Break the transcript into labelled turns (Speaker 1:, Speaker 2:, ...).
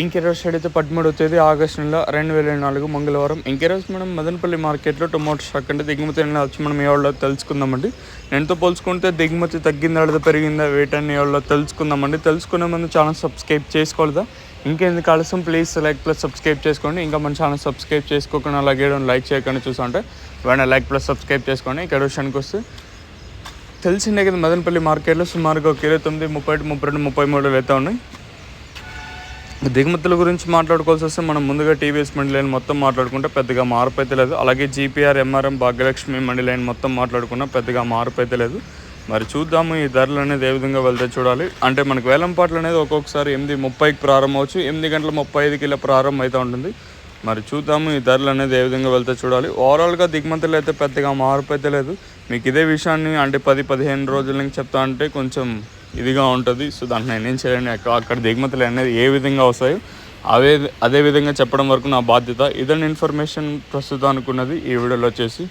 Speaker 1: ఇంకెరోజు side అయితే 13వ తేదీ August నెల 2024 మంగళవారం. ఇంకెరోజు మనం మదనపల్లి మార్కెట్లో టొమాటో స్టాక్ అంటే దిగుమతి వచ్చి మనం ఏ వాళ్ళో తెలుసుకుందామండి. నేనుతో పోల్చుకుంటే దిగుమతి తగ్గిందా లేదా పెరిగిందా వేటని ఎవరో తెలుసుకుందామండి. తెలుసుకునే ముందు ఛానల్ సబ్స్క్రైబ్ చేసుకోలేదా? ఇంకెందుకు ఆలస్యం, ప్లీజ్ లైక్ ప్లస్ సబ్స్క్రైబ్ చేసుకోండి. ఇంకా మన ఛానల్ సబ్స్క్రైబ్ చేసుకోకుండా అలాగే లైక్ చేయకుండా చూస్తుంటే వెంటనే లైక్ ప్లస్ సబ్స్క్రైబ్ చేసుకోండి. ఇక్కడ విషయానికి వస్తే తెలిసిందే కదా, మదనపల్లి మార్కెట్లో సుమారుగా 29, 30, 32, 33 అయితే ఉన్నాయి. దిగుమతుల గురించి మాట్లాడుకోవాల్సి వస్తే మనం ముందుగా టీవీఎస్ మండి లైన్ మొత్తం మాట్లాడుకుంటే పెద్దగా మార్పు అయితే లేదు. అలాగే జీపీఆర్, ఎంఆర్ఎం, భాగ్యలక్ష్మి మండి లైన్ మొత్తం మాట్లాడుకున్నా పెద్దగా మార్పు అయితే లేదు. మరి చూద్దాము ఈ ధరలు అనేది ఏ విధంగా వెళ్తే చూడాలి. అంటే మనకు వేలంపాట్లు అనేది ఒక్కొక్కసారి 8:30కి ప్రారంభం అవచ్చు, 8:35 ఇలా ప్రారంభం అయితే ఉంటుంది. మరి చూద్దాము ఈ ధరలు అనేది ఏ విధంగా వెళ్తే చూడాలి. ఓవరాల్గా దిగుమతులు అయితే పెద్దగా మార్పు అయితే లేదు. మీకు ఇదే విషయాన్ని అంటే 10-15 రోజుల నుంచి చెప్తా అంటే కొంచెం ఇదిగా ఉంటుంది. సో దాంట్లో నేనేం చేయలేను. అక్కడ దిగుమతులు అనేది ఏ విధంగా వస్తాయో అదే విధంగా చెప్పడం వరకు నా బాధ్యత. ఇదని ఇన్ఫర్మేషన్ ప్రస్తుతం అనుకున్నది ఈ వీడియోలో వచ్చేసి.